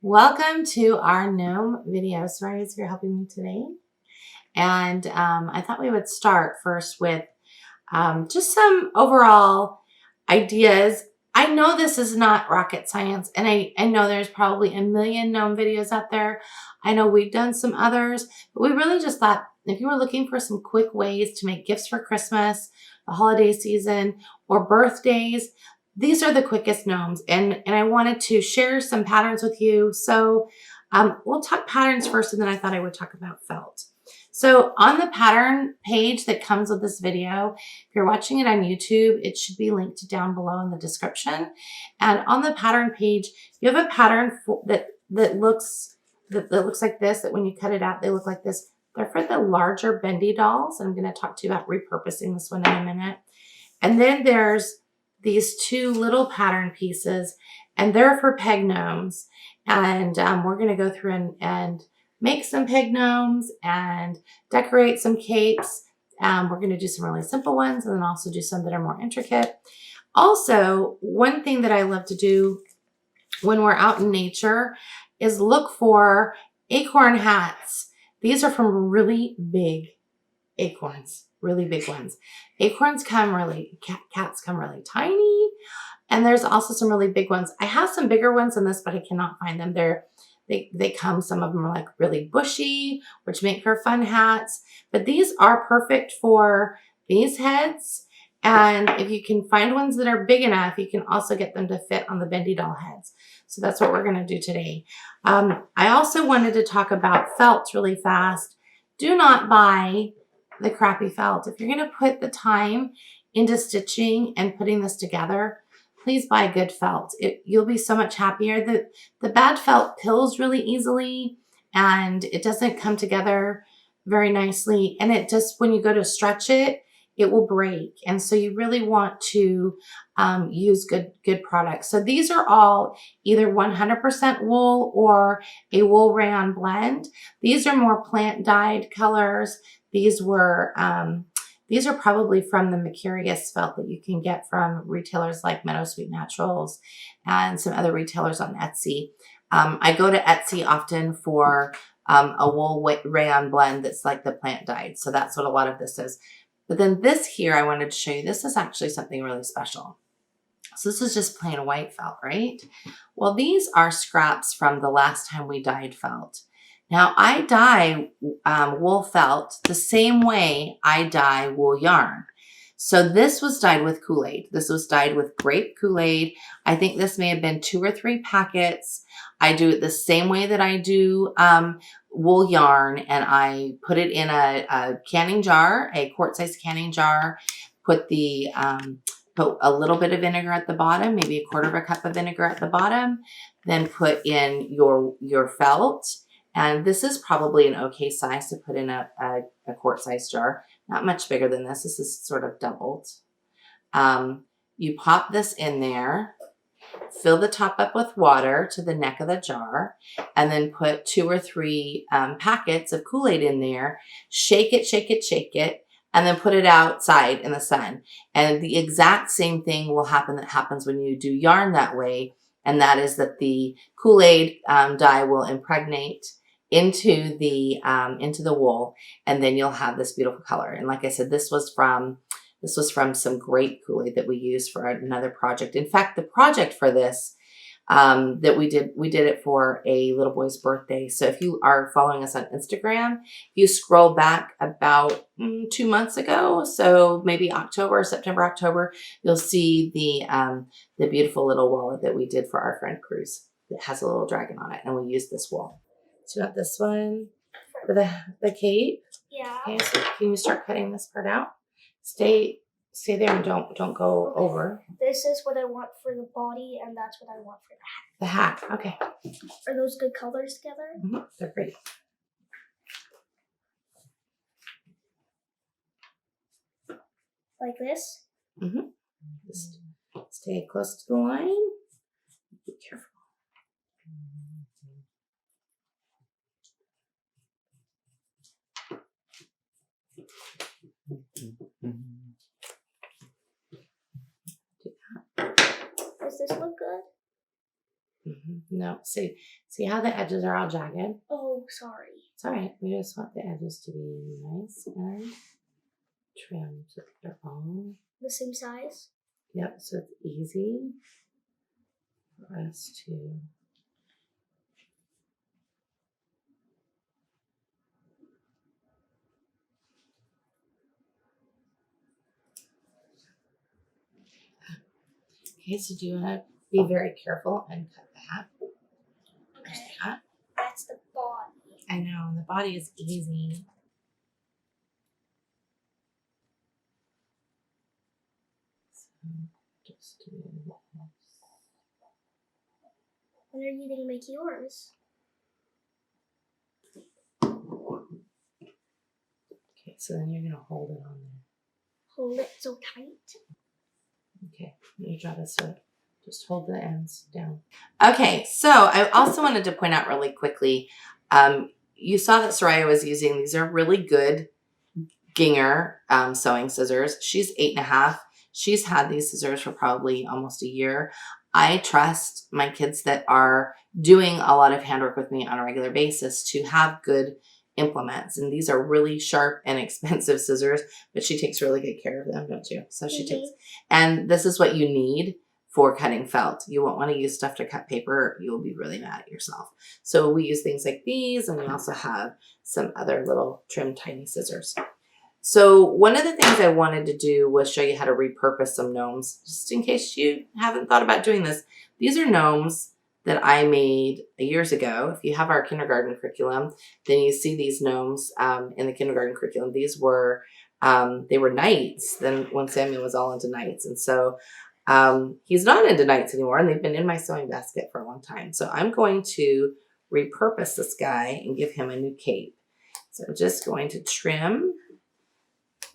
Welcome to our gnome video. Sorry for helping me today. And I thought we would start first with just some overall ideas. I know this is not rocket science, and I know there's probably a million gnome videos out there. I know we've done some others, but we really just thought if you were looking for some quick ways to make gifts for Christmas, the holiday season, or birthdays, these are the quickest gnomes, and I wanted to share some patterns with you. So we'll talk patterns first, and then I thought I would talk about felt. So on the pattern page that comes with this video, if you're watching it on YouTube, it should be linked down below in the description. And on the pattern page, you have a pattern that looks like this, that when you cut it out, they look like this. They're for the larger bendy dolls. And I'm going to talk to you about repurposing this one in a minute. And then there's these two little pattern pieces, and they're for peg gnomes. And we're going to go through and make some peg gnomes and decorate some capes. We're going to do some really simple ones and then also do some that are more intricate. Also, one thing that I love to do when we're out in nature is look for acorn hats. These are from really big acorns, really big ones. Acorns come really, cats come really tiny. And there's also some really big ones. I have some bigger ones than this, but I cannot find them. They come, some of them are like really bushy, which make for fun hats. But these are perfect for these heads. And if you can find ones that are big enough, you can also get them to fit on the bendy doll heads. So that's what we're going to do today. I also wanted to talk about felt really fast. Do not buy the crappy felt. If you're going to put the time into stitching and putting this together, please buy good felt. You'll be so much happier. The bad felt pills really easily, and it doesn't come together very nicely. And it just, when you go to stretch it, it will break. And so you really want to use good products. So these are all either 100% wool or a wool rayon blend. These are more plant dyed colors. These are probably from the Mercurius felt that you can get from retailers like Meadowsweet Naturals and some other retailers on Etsy. I go to Etsy often for a wool rayon blend that's like the plant dyed. So that's what a lot of this is. But then this here, I wanted to show you, this is actually something really special. So this is just plain white felt, right? Well, these are scraps from the last time we dyed felt. Now, I dye wool felt the same way I dye wool yarn. So this was dyed with Kool-Aid. This was dyed with grape Kool-Aid. I think this may have been 2 or 3 packets. I do it the same way that I do wool yarn, and I put it in a canning jar, a quart-sized canning jar, put a little bit of vinegar at the bottom, maybe 1/4 cup of vinegar at the bottom, then put in your felt. And this is probably an okay size to put in a quart-sized jar. Not much bigger than this. This is sort of doubled. You pop this in there, fill the top up with water to the neck of the jar, and then put 2 or 3 packets of Kool-Aid in there. Shake it, shake it, shake it, and then put it outside in the sun. And the exact same thing will happen that happens when you do yarn that way, and that is that the Kool-Aid dye will impregnate into the wool, and then you'll have this beautiful color. And like I said, this was from some grape Kool-Aid that we used for another project. In fact, the project for this that we did it for a little boy's birthday. So if you are following us on Instagram, if you scroll back about 2 months ago, so maybe September, October, you'll see the beautiful little wallet that we did for our friend Cruz. It has a little dragon on it, and we used this wool. So you got this one for the cape. Yeah. Okay, so can you start cutting this part out? Stay there and don't go over. This is what I want for the body, and that's what I want for the hat. The hat, okay. Are those good colors together? Mm-hmm. They're great. Like this? Mm-hmm. Just stay close to the line. Be careful. Does this look good? No, see how the edges are all jagged? Oh, sorry. It's all right. We just want the edges to be nice and trimmed so they're all The same size? Yep, so it's easy for us to Okay, so do you want to be very careful and cut that? There's that. That's the body. I know, and the body is easy. So just do this. When are you going to make yours? Okay, so then you're going to hold it on there. Hold it so tight. Okay, you draw this so just hold the ends down. Okay, so I also wanted to point out really quickly, you saw that Sariah was using, these are really good Ginger sewing scissors. She's 8.5. She's had these scissors for probably almost a year. I trust my kids that are doing a lot of handwork with me on a regular basis to have good implements. And these are really sharp and expensive scissors, but she takes really good care of them, don't you? So she takes, and this is what you need for cutting felt. You won't want to use stuff to cut paper. You'll be really mad at yourself. So we use things like these, and we also have some other little trim tiny scissors. So one of the things I wanted to do was show you how to repurpose some gnomes, just in case you haven't thought about doing this. These are gnomes that I made years ago. If you have our kindergarten curriculum, then you see these gnomes in the kindergarten curriculum. These were, they were knights then when Samuel was all into knights. And so he's not into knights anymore, and they've been in my sewing basket for a long time. So I'm going to repurpose this guy and give him a new cape. So I'm just going to trim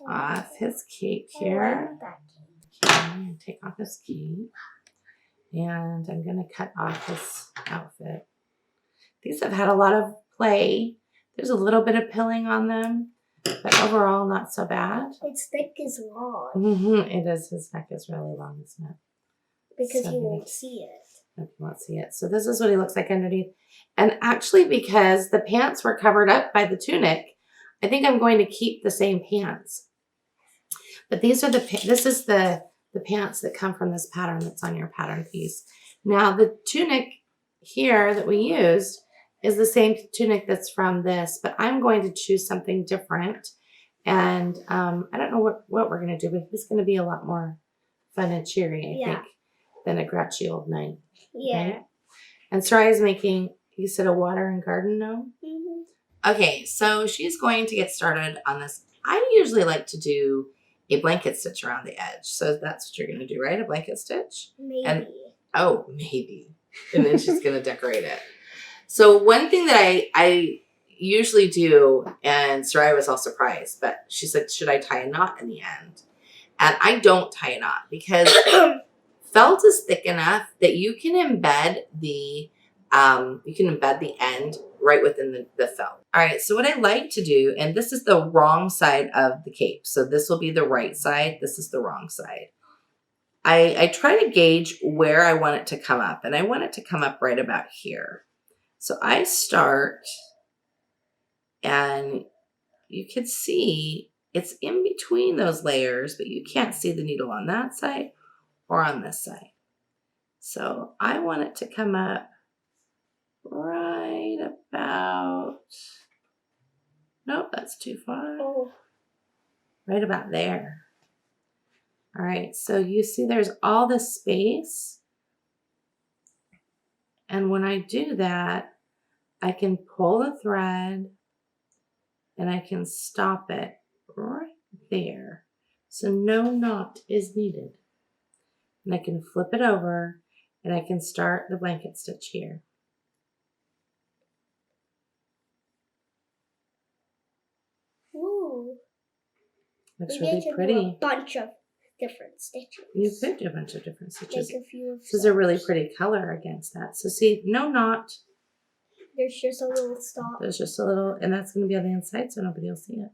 off his cape here. Okay, take off his cape. And I'm going to cut off his outfit. These have had a lot of play. There's a little bit of pilling on them, but overall not so bad. Its neck is long. It is. His neck is really long, isn't it? Because So you won't see it. You won't see it. So this is what he looks like underneath. And actually, because the pants were covered up by the tunic, I think I'm going to keep the same pants. But these are this is the pants that come from this pattern that's on your pattern piece. Now the tunic here that we used is the same tunic that's from this, but I'm going to choose something different. And I don't know what we're going to do, but it's going to be a lot more fun and cheery, I think, than a grouchy old knight. Yeah. Right? And Sariah's making, you said, a water and garden gnome? Mm-hmm. Okay, so she's going to get started on this. I usually like to do a blanket stitch around the edge. So that's what you're going to do, right? A blanket stitch? Maybe. And, oh, maybe. And then she's going to decorate it. So one thing that I usually do, and Sariah was all surprised, but she said, should I tie a knot in the end? And I don't tie a knot because felt is thick enough that you can embed the end right within the felt. All right, so what I like to do, and this is the wrong side of the cape. So this will be the right side. This is the wrong side. I try to gauge where I want it to come up, and I want it to come up right about here. So I start, and you can see it's in between those layers, but you can't see the needle on that side or on this side. So I want it to come up right about, nope, that's too far. Oh. Right about there. All right, so you see there's all this space. And when I do that, I can pull the thread and I can stop it right there. So no knot is needed. And I can flip it over and I can start the blanket stitch here. Ooh. Looks We really need to pretty. do a bunch of different stitches. You could do a bunch of different stitches. Make a few of This is a really stars. pretty color against that. So see, no knot. There's just a little stop. There's just a little, and that's going to be on the inside so nobody will see it.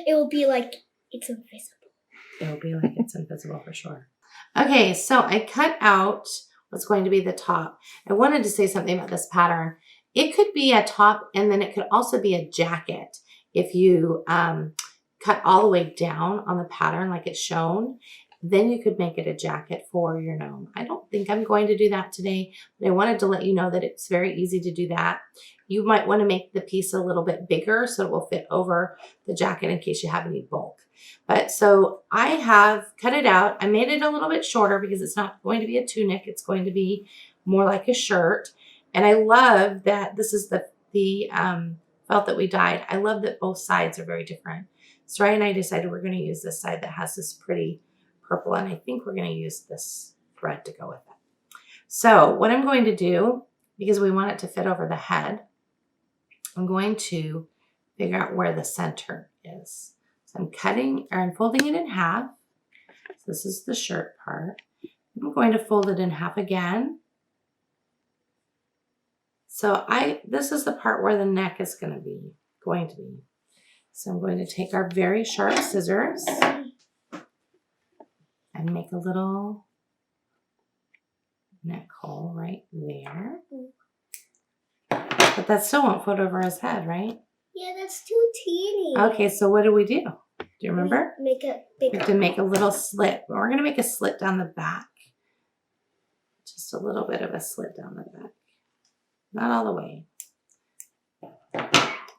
It will be like it's invisible. It'll be like it's invisible for sure. Okay, so I cut out what's going to be the top. I wanted to say something about this pattern. It could be a top, and then it could also be a jacket if you cut all the way down on the pattern like it's shown. Then you could make it a jacket for your gnome. I don't think I'm going to do that today, but I wanted to let you know that it's very easy to do that. You might want to make the piece a little bit bigger so it will fit over the jacket in case you have any bulk. But so I have cut it out. I made it a little bit shorter because it's not going to be a tunic. It's going to be more like a shirt. And I love that this is the felt that we dyed. I love that both sides are very different. Sariah and I decided we're going to use this side that has this pretty purple, and I think we're going to use this thread to go with it. So what I'm going to do, because we want it to fit over the head, I'm going to figure out where the center is. So I'm folding it in half. So this is the shirt part. I'm going to fold it in half again. So this is the part where the neck is going to be. So I'm going to take our very sharp scissors and make a little neck hole right there. But that still won't fit over his head, right? Yeah, that's too teeny. Okay, so what do? Do you remember? Make it We bigger. have to make a little slit. We're going to make a slit down the back. Just a little bit of a slit down the back. Not all the way.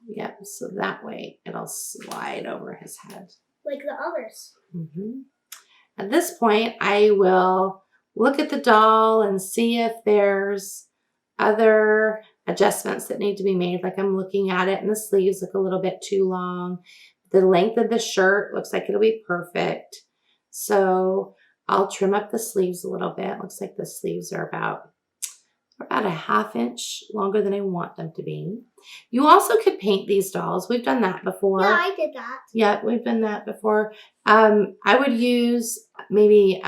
Yep, so that way it'll slide over his head. Like the others. Mm-hmm. At this point, I will look at the doll and see if there's other adjustments that need to be made. Like I'm looking at it and the sleeves look a little bit too long. The length of the shirt looks like it'll be perfect. So I'll trim up the sleeves a little bit. Looks like the sleeves are about a ½ inch longer than I want them to be. You also could paint these dolls. We've done that before. Yeah, I did that. Yeah, we've done that before. I would use maybe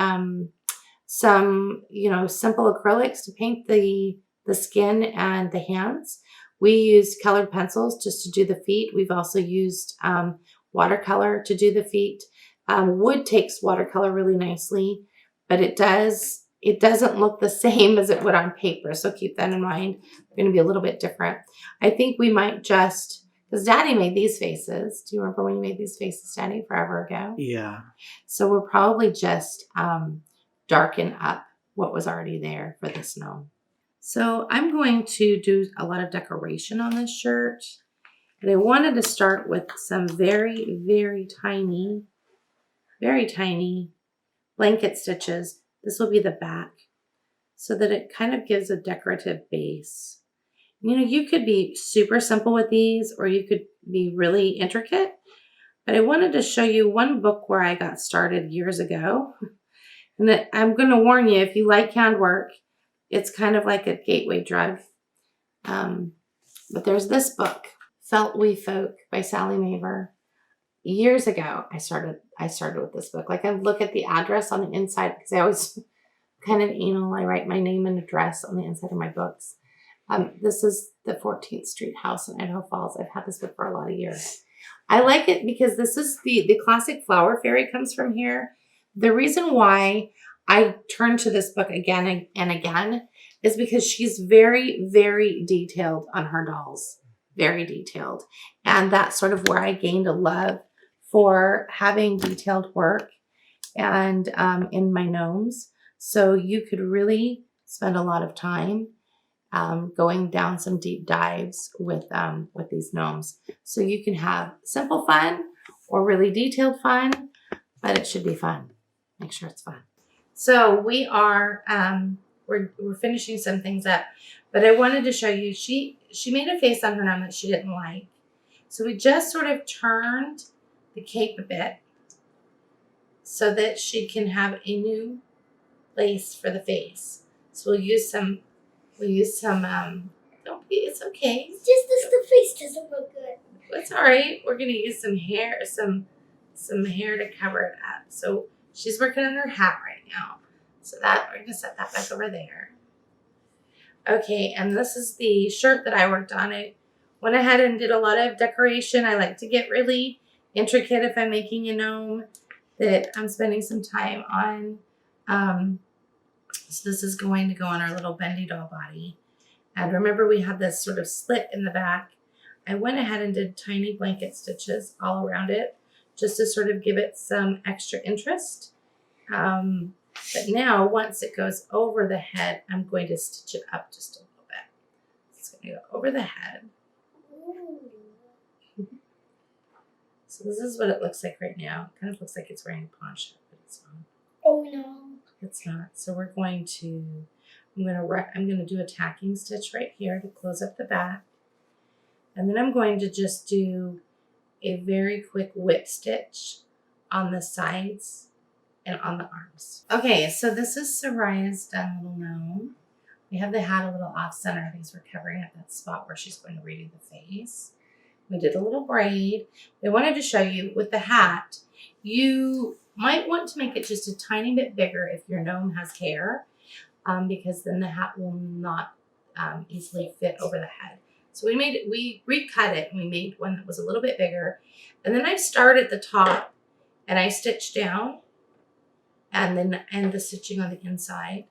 some, simple acrylics to paint the skin and the hands. We use colored pencils just to do the feet. We've also used watercolor to do the feet. Wood takes watercolor really nicely, but it doesn't look the same as it would on paper. So keep that in mind. They're going to be a little bit different. I think we might because Daddy made these faces. Do you remember when you made these faces, Daddy, forever ago? Yeah. So we'll probably just darken up what was already there for this gnome. So I'm going to do a lot of decoration on this shirt. And I wanted to start with some very, very tiny blanket stitches. This will be the back so that it kind of gives a decorative base. You could be super simple with these or you could be really intricate. But I wanted to show you one book where I got started years ago. And I'm going to warn you, if you like handwork, it's kind of like a gateway drug. But there's this book, Felt We Folk by Sally Maver. Years ago, I started with this book. Like I look at the address on the inside because I always kind of anal. I write my name and address on the inside of my books. This is the 14th Street house in Idaho Falls. I've had this book for a lot of years. I like it because this is the classic flower fairy comes from here. The reason why I turn to this book again and again is because she's very, very detailed on her dolls. Very detailed. And that's sort of where I gained a love for having detailed work and in my gnomes. So you could really spend a lot of time going down some deep dives with these gnomes. So you can have simple fun or really detailed fun, but it should be fun. Make sure it's fun. So we are we're finishing some things up, but I wanted to show you she made a face on her gnome that she didn't like. So we just sort of turned the cape a bit so that she can have a new lace for the face. So we'll use some it's okay. It's just the face doesn't look good. It's all right. We're going to use some hair to cover it up. So she's working on her hat right now. So that we're going to set that back over there. Okay, and this is the shirt that I worked on. I went ahead and did a lot of decoration. I like to get really intricate if I'm making a gnome that I'm spending some time on So this is going to go on our little bendy doll body. And remember we had this sort of slit in the back. I went ahead and did tiny blanket stitches all around it just to sort of give it some extra interest. But now once it goes over the head, I'm going to stitch it up just a little bit. It's going to go over the head. So this is what it looks like right now. It kind of looks like it's wearing a poncho, but it's not. Oh no. It's not. So we're going to, I'm going to do a tacking stitch right here to close up the back. And then I'm going to just do a very quick whip stitch on the sides and on the arms. Okay, so this is Sariah's done little gnome. We have the hat a little off center. These were covering up that spot where she's going to redo the face. We did a little braid. We wanted to show you with the hat, you might want to make it just a tiny bit bigger if your gnome has hair, because then the hat will not easily fit over the head. So we recut it and we made one that was a little bit bigger. And then I started at the top and I stitched down and then end the stitching on the inside.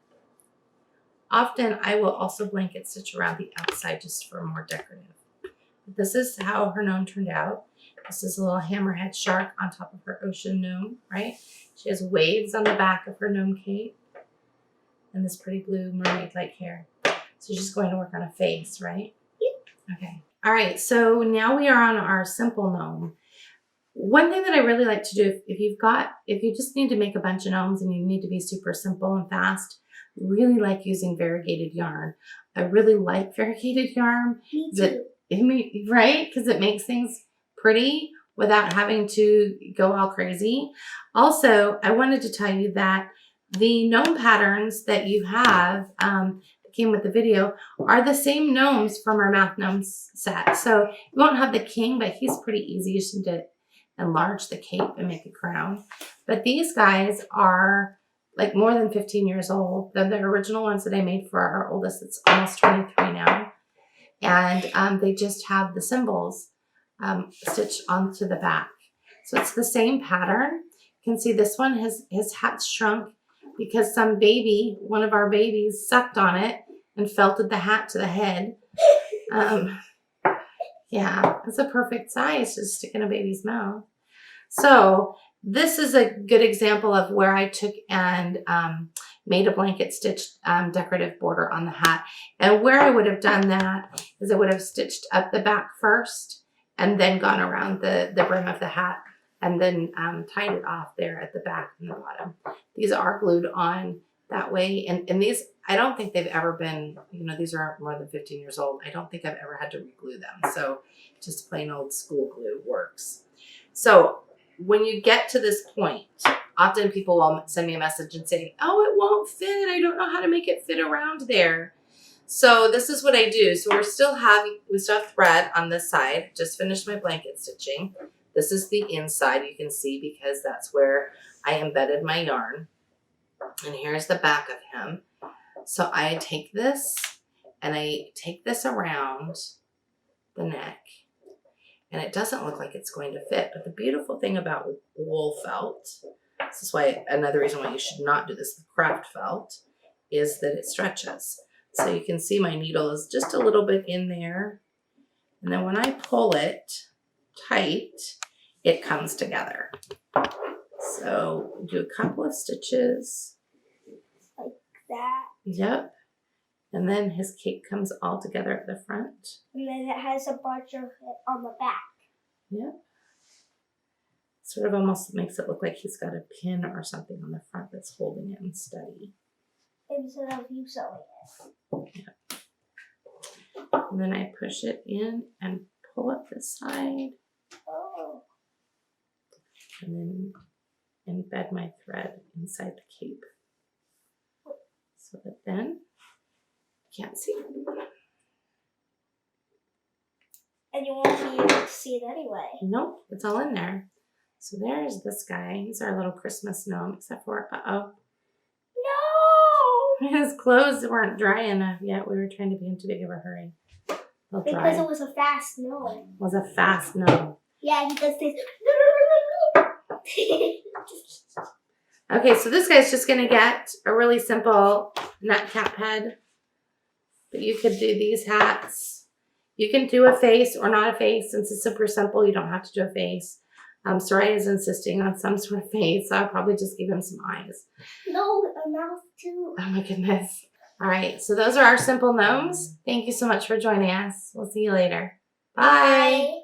Often I will also blanket stitch around the outside just for more decorative. But this is how her gnome turned out. This is a little hammerhead shark on top of her ocean gnome, right? She has waves on the back of her gnome cape and this pretty blue mermaid-like hair. So she's going to work on a face, right? Okay. All right. So now we are on our simple gnome. One thing that I really like to do, if you just need to make a bunch of gnomes and you need to be super simple and fast, really like using variegated yarn. I really like variegated yarn. Me too. Right? Because it makes things pretty without having to go all crazy. Also, I wanted to tell you that the gnome patterns that you have came with the video are the same gnomes from our Math Gnomes set. So you won't have the king, but he's pretty easy. You just need to enlarge the cape and make a crown. But these guys are like more than 15 years old. They're the original ones that I made for our oldest. It's almost 23 now. And they just have the symbols stitched onto the back. So it's the same pattern. You can see this one, his hat's shrunk because some baby, one of our babies, sucked on it and felted the hat to the head. Yeah, it's a perfect size to stick in a baby's mouth. So this is a good example of where I took and made a blanket stitch decorative border on the hat. And where I would have done that is I would have stitched up the back first and then gone around the brim of the hat and then tied it off there at the back and the bottom. These are glued on that way. And these, I don't think they've ever been, these are more than 15 years old. I don't think I've ever had to re-glue them. So just plain old school glue works. So when you get to this point, often people will send me a message and say, oh, it won't fit. I don't know how to make it fit around there. So this is what I do. So we still have thread on this side. Just finished my blanket stitching. This is the inside, you can see, because that's where I embedded my yarn. And here's the back of him. So I take this and I take this around the neck. And it doesn't look like it's going to fit. But the beautiful thing about wool felt, this is why another reason why you should not do this with craft felt, is that it stretches. So you can see my needle is just a little bit in there. And then when I pull it tight, it comes together. So do a couple of stitches. Like that. Yep. And then his cape comes all together at the front. And then it has a bunch of it on the back. Yep. Sort of almost makes it look like he's got a pin or something on the front that's holding it in steady. Instead of you sewing it. Yep. And then I push it in and pull up the side. Oh. And then embed my thread inside the cape. So that then you can't see it. And you won't be able to see it anyway. Nope, it's all in there. So there's this guy. He's our little Christmas gnome, except for, No! his clothes weren't dry enough yet. We were trying to be in too big of a hurry. They'll dry. Because it was a fast gnome. It was a fast gnome. Yeah, he does this. Okay, so this guy's just going to get a really simple nut cap head. But you could do these hats. You can do a face or not a face. Since it's super simple, you don't have to do a face. Sariah is insisting on some sort of face, so I'll probably just give him some eyes. No, a mouth too. Oh my goodness. All right, so those are our simple gnomes. Thank you so much for joining us. We'll see you later. Bye.